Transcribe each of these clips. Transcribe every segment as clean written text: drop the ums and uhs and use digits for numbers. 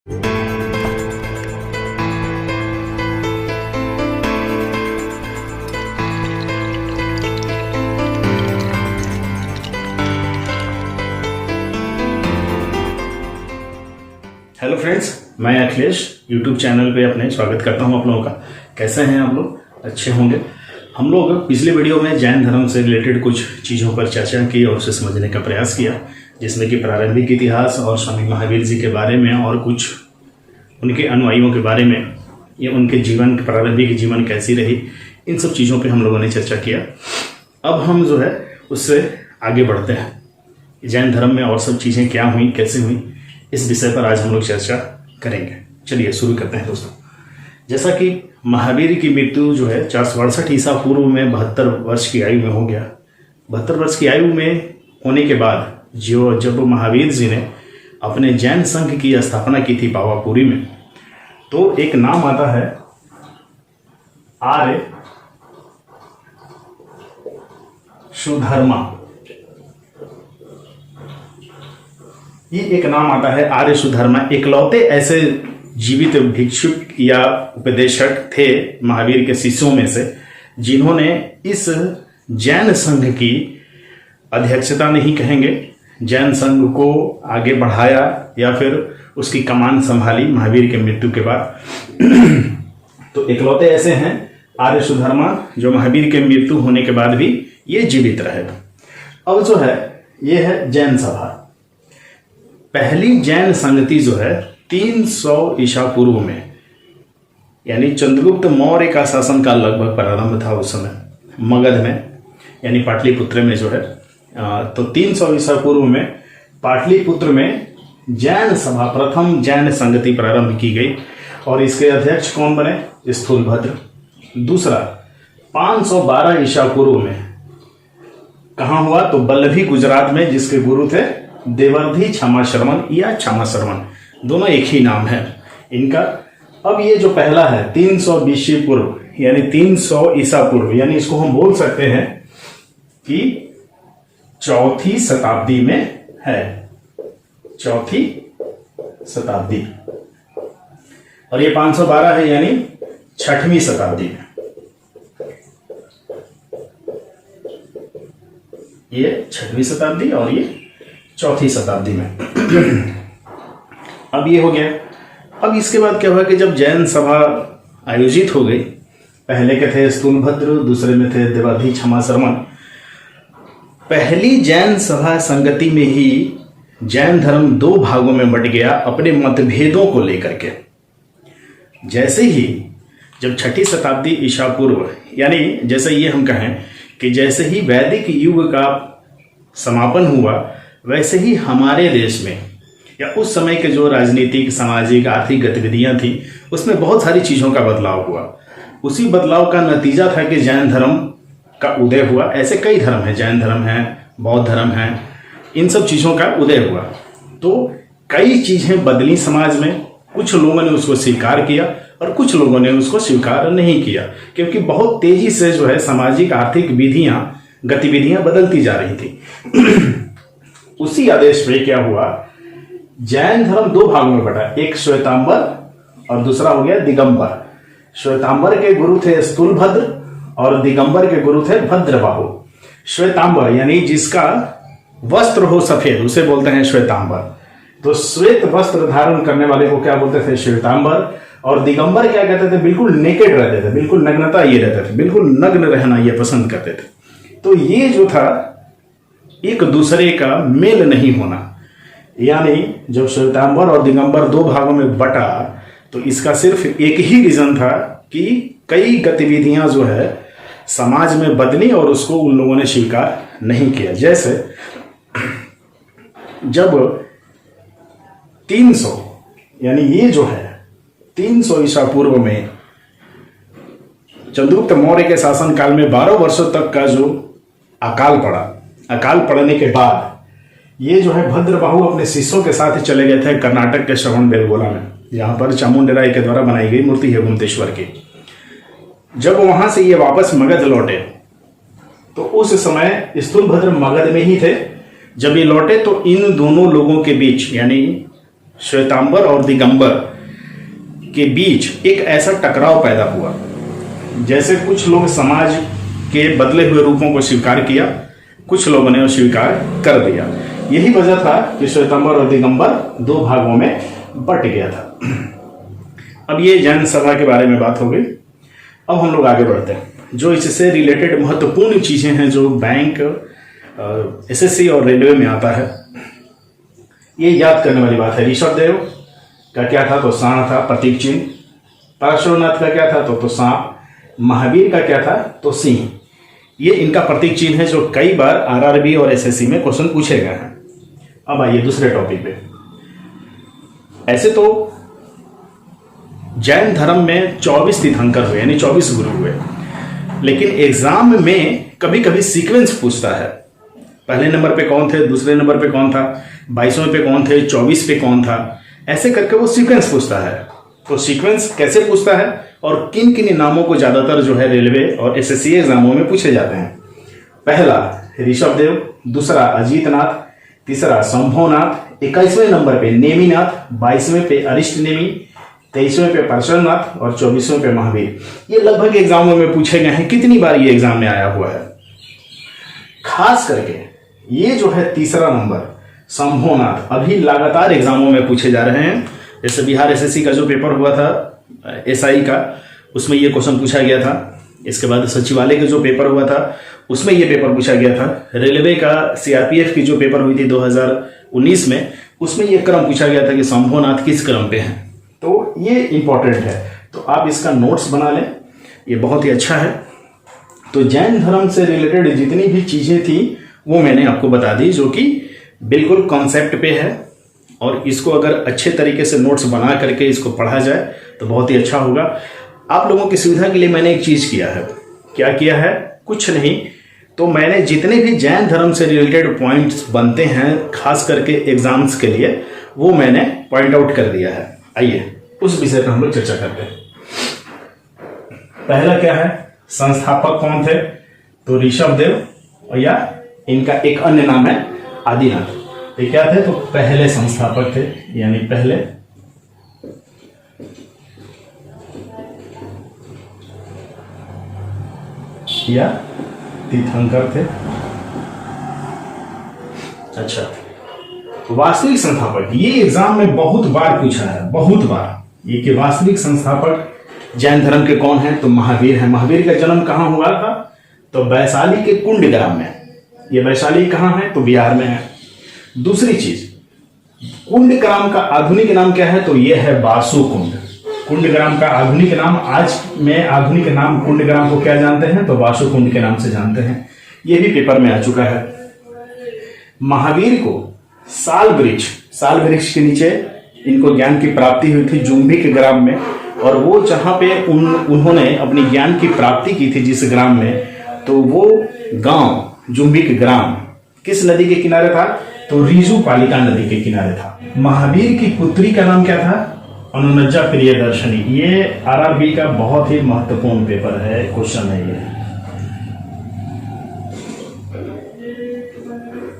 Hello friends, मैं Akhilesh YouTube channel पे अपने स्वागत करता हूं आप लोगों का। कैसे हैं आप लोग? अच्छे होंगे। हम लोग पिछले वीडियो में जैन धर्म से रिलेटेड कुछ चीज़ों पर चर्चा की और उसे समझने का प्रयास किया, जिसमें कि प्रारंभिक इतिहास और स्वामी महावीर जी के बारे में और कुछ उनके अनुयायियों के बारे में, या उनके जीवन, प्रारंभिक जीवन कैसी रही, इन सब चीज़ों पर हम लोगों ने चर्चा किया। अब हम जो है उससे आगे बढ़ते हैं। जैन धर्म में और सब चीज़ें क्या हुई, कैसे हुई, इस विषय पर आज हम लोग चर्चा करेंगे। चलिए शुरू करते हैं दोस्तों। जैसा कि महावीर की मृत्यु जो है 462 ईसा पूर्व में 72 वर्ष की आयु में हो गया। 72 वर्ष की आयु में होने के बाद जब महावीर जी ने अपने जैन संघ की स्थापना की थी पावापुरी में, तो एक नाम आता है आर्य सुधर्मा। ये एक नाम आता है आर्य सुधर्मा। इकलौते ऐसे जीवित भिक्षुक या उपदेशक थे महावीर के शिष्यों में से, जिन्होंने इस जैन संघ की अध्यक्षता नहीं कहेंगे, जैन संघ को आगे बढ़ाया या फिर उसकी कमान संभाली महावीर के मृत्यु के बाद। तो इकलौते ऐसे हैं आर्य सुधर्मा जो महावीर के मृत्यु होने के बाद भी ये जीवित रहे। अब जो है ये है जैन सभा। पहली जैन संगति जो है 300 ईसा पूर्व में, यानी चंद्रगुप्त मौर्य का शासनकाल लगभग प्रारंभ था उस समय मगध में, यानी पाटलिपुत्र में जो है। तो 300 ईसा पूर्व में पाटलिपुत्र में जैन सभा, प्रथम जैन संगति प्रारंभ की गई और इसके अध्यक्ष कौन बने? स्थूलभद्र। दूसरा 512 ईसा पूर्व में कहाँ हुआ? तो बल्लभी गुजरात में, जिसके गुरु थे देवर्धि क्षमाश्रवण या क्षमाश्रवण, दोनों एक ही नाम है इनका। अब ये जो पहला है 300 बीसी पूर्व, यानी 300 ईसा पूर्व, यानी इसको हम बोल सकते हैं कि चौथी शताब्दी में है, चौथी शताब्दी। और ये 512 है, यानी 6वीं शताब्दी में। ये 6वीं शताब्दी और ये चौथी शताब्दी में। अब ये हो गया। अब इसके बाद क्या हुआ कि जब जैन सभा आयोजित हो गई, पहले के थे स्थूलभद्र, दूसरे में थे देवाधि क्षमाश्रवण। पहली जैन सभा संगति में ही जैन धर्म 2 भागों में बट गया अपने मतभेदों को लेकर के। जैसे ही जब 6ठी शताब्दी ईसा पूर्व, यानी जैसे ये हम कहें कि जैसे ही वैदिक युग का समापन हुआ, वैसे ही हमारे देश में या उस समय के जो राजनीतिक, सामाजिक, आर्थिक गतिविधियां थी, उसमें बहुत सारी चीज़ों का बदलाव हुआ। उसी बदलाव का नतीजा था कि जैन धर्म का उदय हुआ। ऐसे कई धर्म हैं, जैन धर्म है, बौद्ध धर्म है, इन सब चीज़ों का उदय हुआ। तो कई चीज़ें बदली समाज में। कुछ लोगों ने उसको स्वीकार किया और कुछ लोगों ने उसको स्वीकार नहीं किया, क्योंकि बहुत तेजी से जो है सामाजिक, आर्थिक गतिविधियां बदलती जा रही थी। उसी आदेश में क्या हुआ, जैन धर्म 2 भागों में बटा, एक श्वेतांबर और दूसरा हो गया दिगंबर। श्वेतांबर के गुरु थे स्थूलभद्र और दिगंबर के गुरु थे भद्रबाहु। श्वेतांबर यानी जिसका वस्त्र हो सफेद, उसे बोलते हैं श्वेतांबर। तो श्वेत वस्त्र धारण करने वाले को क्या बोलते थे? श्वेतांबर। और दिगंबर क्या कहते थे? बिल्कुल नेकेड रहते थे, बिल्कुल नग्नता ये रहते थे, बिल्कुल नग्न रहना ये पसंद करते थे। तो ये जो था एक दूसरे का मेल नहीं होना, यानी जब श्वेतांबर और दिगंबर 2 भागों में बटा, तो इसका सिर्फ एक ही रीजन था कि कई गतिविधियां जो है समाज में बदली और उसको उन लोगों ने स्वीकार नहीं किया। जैसे जब 300, यानी ये जो है 300 ईसा पूर्व में चंद्रगुप्त मौर्य के शासनकाल में 12 वर्षों तक का जो अकाल पड़ा, अकाल पड़ने के बाद ये जो है भद्रबाहु अपने शिष्यों के साथ चले गए थे कर्नाटक के श्रवणबेलगोला में, जहाँ पर चामुंडराय के द्वारा बनाई गई मूर्ति है गोमतेश्वर की। जब वहां से ये वापस मगध लौटे, तो उस समय स्थूलभद्र मगध में ही थे। जब ये लौटे तो इन दोनों लोगों के बीच, यानी श्वेतांबर और दिगंबर के बीच एक ऐसा टकराव पैदा हुआ, जैसे कुछ लोग समाज के बदले हुए रूपों को स्वीकार किया, कुछ लोगों ने स्वीकार कर दिया। यही वजह था कि श्वेतांबर और दिगंबर दो भागों में बट गया था। अब ये जैन सभा के बारे में बात हो गई। अब हम लोग आगे बढ़ते हैं। जो इससे रिलेटेड महत्वपूर्ण चीजें हैं जो बैंक, एसएससी और रेलवे में आता है, ये याद करने वाली बात है। ऋषभ देव का क्या था? तो सांड था, प्रतीक चिन्ह। पार्श्वनाथ का क्या था? तो सांप। महावीर का क्या था? तो सिंह। ये इनका प्रतीक चिन्ह है जो कई बार आरआरबी और एसएससी में क्वेश्चन पूछे गए हैं। अब आइए दूसरे टॉपिक पे। ऐसे तो जैन धर्म में 24 तीर्थंकर हुए, यानी 24 गुरु हुए, लेकिन एग्जाम में कभी कभी सीक्वेंस पूछता है। पहले नंबर पे कौन थे, दूसरे नंबर पे कौन था, 22वें पे कौन थे, 24 पे कौन था, ऐसे करके वो सीक्वेंस पूछता है। तो सीक्वेंस कैसे पूछता है और किन किन नामों को ज्यादातर जो है रेलवे और एसएससी एग्जामों में पूछे जाते हैं? पहला ऋषभ देव, दूसरा अजीतनाथ, तीसरा शंभोनाथ, 21वें नंबर पे नेमिनाथ, 22वें पे अरिष्ट नेमि, 23वें पे पार्श्वनाथ और 24वें पे महावीर। ये लगभग एग्जामों में पूछे गए हैं। कितनी बार ये एग्जाम में आया हुआ है? खास करके ये जो है तीसरा नंबर शंभोनाथ अभी लगातार एग्जामों में पूछे जा रहे हैं। जैसे बिहार एसएससी का जो पेपर हुआ था एसआई का, उसमें ये क्वेश्चन पूछा गया था। इसके बाद सचिवालय का जो पेपर हुआ था उसमें ये पेपर पूछा गया था। रेलवे का सीआरपीएफ की जो पेपर हुई थी 2019 में, उसमें ये क्रम पूछा गया था कि शंभोनाथ किस क्रम पे हैं। तो ये इंपॉर्टेंट है, तो आप इसका नोट्स बना लें, ये बहुत ही अच्छा है। तो जैन धर्म से रिलेटेड जितनी भी चीजें थी वो मैंने आपको बता दी, जो कि बिल्कुल कॉन्सेप्ट पे है, और इसको अगर अच्छे तरीके से नोट्स बना करके इसको पढ़ा जाए तो बहुत ही अच्छा होगा। आप लोगों की सुविधा के लिए मैंने एक चीज किया है। क्या किया है? कुछ नहीं, तो मैंने जितने भी जैन धर्म से रिलेटेड पॉइंट्स बनते हैं खास करके एग्जाम्स के लिए, वो मैंने पॉइंट आउट कर दिया है। आइए उस विषय पर हम लोग चर्चा करते हैं। पहला क्या है? संस्थापक कौन थे? तो ऋषभ देव, और या इनका एक अन्य नाम है आदिनाथ। ये क्या थे? तो पहले संस्थापक थे, यानी पहले या तीर्थंकर थे। अच्छा, वास्तविक संस्थापक, ये एग्जाम में बहुत बार पूछा है, बहुत बार, ये कि वास्तविक संस्थापक जैन धर्म के कौन है? तो महावीर है। महावीर का जन्म कहाँ हुआ था? तो वैशाली के कुंड ग्राम में। ये वैशाली कहाँ है? तो बिहार में है। दूसरी चीज, कुंड ग्राम का आधुनिक नाम क्या है? तो यह है वासुकुंड। कुंड ग्राम का आधुनिक नाम, आज में आधुनिक नाम कुंड ग्राम को क्या जानते हैं? तो वासुकुंड के नाम से जानते हैं। यह भी पेपर में आ चुका है। महावीर को साल वृक्ष के नीचे इनको ज्ञान की प्राप्ति हुई थी जुम्बिक ग्राम में, और वो जहां पे उन्होंने अपनी ज्ञान की प्राप्ति की थी जिस ग्राम में, तो वो गांव जुम्बिक ग्राम किस नदी के किनारे था? तो रीजुपालिका नदी के किनारे था। महावीर की पुत्री का नाम क्या था? अनुनज्जा प्रियदर्शनी। ये आरआरबी का बहुत ही महत्वपूर्ण पेपर है, क्वेश्चन है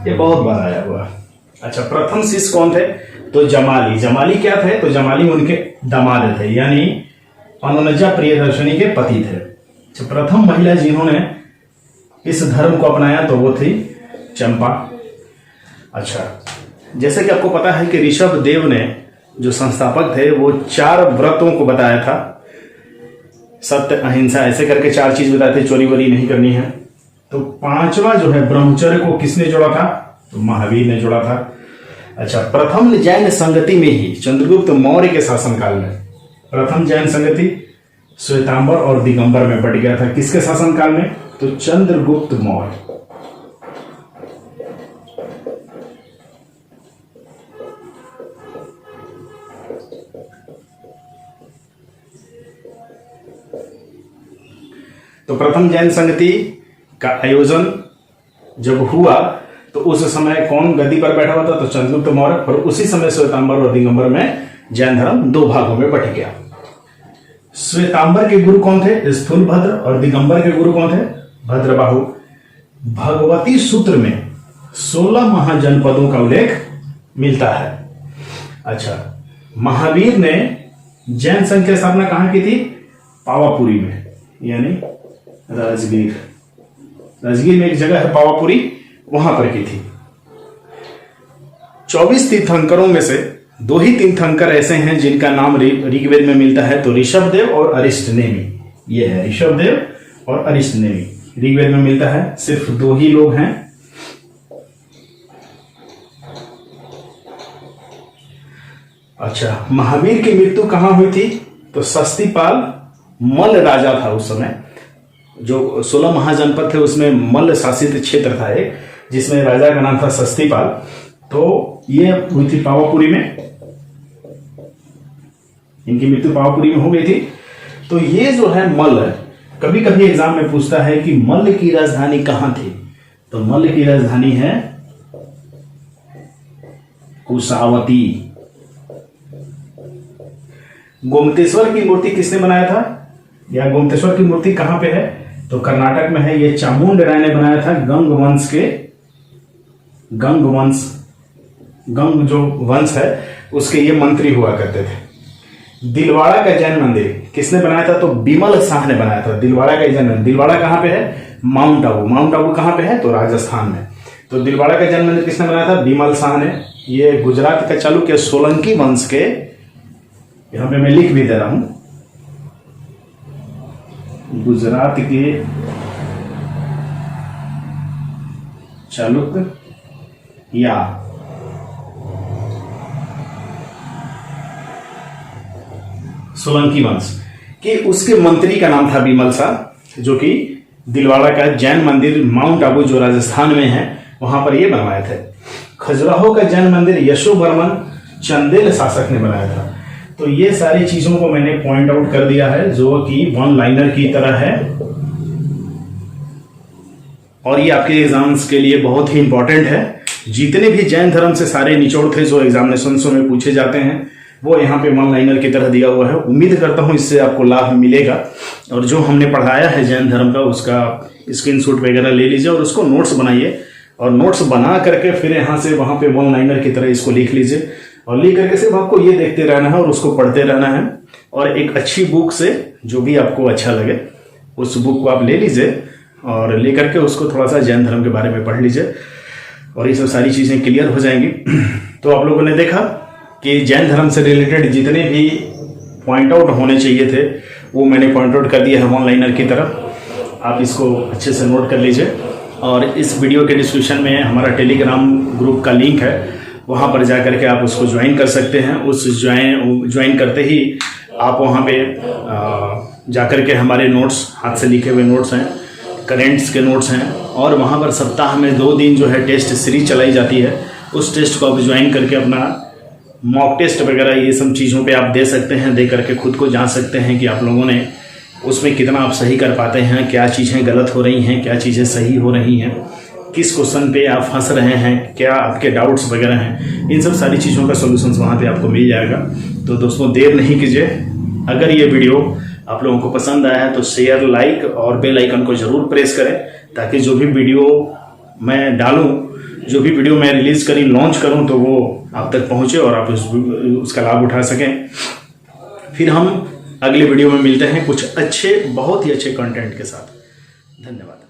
ये बहुत बार आया हुआ। अच्छा, प्रथम शिष्य कौन थे? तो जमाली क्या थे? तो जमाली उनके दामाद थे, यानी अनुनज्जा प्रियदर्शनी के पति थे। अच्छा, प्रथम महिला जिन्होंने इस धर्म को अपनाया तो वो थी चंपा। अच्छा, जैसे कि आपको पता है कि ऋषभ देव ने जो संस्थापक थे वो 4 व्रतों को बताया था, सत्य, अहिंसा, ऐसे करके 4 चीज बताए थे, चोरी वोरी नहीं करनी है। तो 5वां जो है ब्रह्मचर्य को किसने जोड़ा था? तो महावीर ने जोड़ा था। अच्छा, प्रथम जैन संगति में ही चंद्रगुप्त मौर्य के शासनकाल में प्रथम जैन संगति श्वेतांबर और दिगंबर में बट गया था। किसके शासनकाल में? तो चंद्रगुप्त मौर्य। तो प्रथम जैन संगति का आयोजन जब हुआ तो उस समय कौन गद्दी पर बैठा हुआ था? तो चंद्रगुप्त मौर्य। और उसी समय श्वेतांबर और दिगंबर में जैन धर्म 2 भागों में बट गया। श्वेतांबर के गुरु कौन थे? स्थूलभद्र। और दिगंबर के गुरु कौन थे? भद्रबाहु। भगवती सूत्र में 16 महाजनपदों का उल्लेख मिलता है। अच्छा, महावीर ने जैन संघ की स्थापना कहाँ की थी? पावापुरी में, यानी राजगीर। राजगीर में एक जगह है पावापुरी, वहां पर की थी। 24 तीर्थंकरों में से 2 ही तीर्थंकर ऐसे हैं जिनका नाम ऋग्वेद में मिलता है, तो ऋषभदेव और अरिष्टनेमि। ये है ऋषभदेव और अरिष्टनेमि, ऋग्वेद में मिलता है। सिर्फ 2 ही लोग हैं। अच्छा, महावीर की मृत्यु कहां हुई थी? तो सस्तीपाल मल्ल राजा था उस समय। जो 16 महाजनपद थे उसमें मल्ल शासित क्षेत्र था एक, जिसमें राजा का नाम था सस्तीपाल। तो ये हुई थी पावापुरी में, इनकी मृत्यु पावापुरी में हो गई थी। तो ये जो है मल्ल, कभी कभी एग्जाम में पूछता है कि मल्ल की राजधानी कहां थी? तो मल्ल की राजधानी है कुशावती। गोमतेश्वर की मूर्ति किसने बनाया था, या गोमतेश्वर की मूर्ति कहां पे है? तो कर्नाटक में है। ये चामुंड राय ने बनाया था। गंग जो वंश है उसके ये मंत्री हुआ करते थे। दिलवाड़ा का जैन मंदिर किसने बनाया था? तो बिमल शाह ने बनाया था। दिलवाड़ा का जैन मंदिर, दिलवाड़ा कहां पे है? माउंट आबू। माउंट आबू कहां पे है? तो राजस्थान में। तो दिलवाड़ा का जैन मंदिर किसने बनाया था? बिमल शाह ने। ये गुजरात का चालुक्य सोलंकी वंश के, यहां पे मैं लिख भी दे रहा हूं, गुजरात के चालुक्य या सोलंकी वंश के, उसके मंत्री का नाम था बिमल शाह, जो कि दिलवाड़ा का जैन मंदिर माउंट आबू जो राजस्थान में है वहां पर ये बनवाए थे। खजुराहो का जैन मंदिर यशोवर्मन चंदेल शासक ने बनाया था। तो ये सारी चीजों को मैंने पॉइंट आउट कर दिया है, जो कि 1 लाइनर की तरह है, और ये आपके एग्जाम्स के लिए बहुत ही इंपॉर्टेंट है। जितने भी जैन धर्म से सारे निचोड़ थे जो एग्जामिनेशंस में पूछे जाते हैं, वो यहाँ पे 1 लाइनर की तरह दिया हुआ है। उम्मीद करता हूँ इससे आपको लाभ मिलेगा, और जो हमने पढ़ाया है जैन धर्म का उसका स्क्रीनशॉट वगैरह ले लीजिए और उसको नोट्स बनाइए, और नोट्स बना करके फिर यहाँ से वहां पे 1 लाइनर की तरह इसको लिख लीजिए, और लिख करके सिर्फ आपको ये देखते रहना है और उसको पढ़ते रहना है। और एक अच्छी बुक से जो भी आपको अच्छा लगे उस बुक को आप ले लीजिए, और लेकर के उसको थोड़ा सा जैन धर्म के बारे में पढ़ लीजिए, और ये सब सारी चीजें क्लियर हो जाएंगी। तो आप लोगों ने देखा कि जैन धर्म से रिलेटेड जितने भी पॉइंट आउट होने चाहिए थे वो मैंने पॉइंट आउट कर दिया है 1 लाइनर की तरफ। आप इसको अच्छे से नोट कर लीजिए, और इस वीडियो के डिस्क्रिप्शन में हमारा टेलीग्राम ग्रुप का लिंक है, वहाँ पर जा करके आप उसको ज्वाइन कर सकते हैं। उस ज्वाइन करते ही आप वहाँ पे जा करके हमारे नोट्स, हाथ से लिखे हुए नोट्स हैं, करेंट्स के नोट्स हैं, और वहाँ पर सप्ताह में 2 दिन जो है टेस्ट सीरीज चलाई जाती है, उस टेस्ट को आप ज्वाइन करके अपना मॉक टेस्ट वगैरह ये सब चीज़ों पे आप दे सकते हैं। दे करके खुद को जान सकते हैं कि आप लोगों ने उसमें कितना आप सही कर पाते हैं, क्या चीज़ें गलत हो रही हैं, क्या चीज़ें सही हो रही हैं, किस क्वेश्चन पे आप फंस रहे हैं, क्या आपके डाउट्स वगैरह हैं। इन सब सारी चीज़ों का सॉल्यूशंस वहाँ पे आपको मिल जाएगा। तो दोस्तों देर नहीं कीजिए, अगर ये वीडियो आप लोगों को पसंद आया है तो शेयर, लाइक और बेल आइकन को जरूर प्रेस करें, ताकि जो भी वीडियो मैं डालूं, जो भी वीडियो मैं रिलीज करी, लॉन्च करूं, तो वो आप तक पहुंचे और आप उसका लाभ उठा सकें। फिर हम अगले वीडियो में मिलते हैं कुछ अच्छे, बहुत ही अच्छे कंटेंट के साथ। धन्यवाद।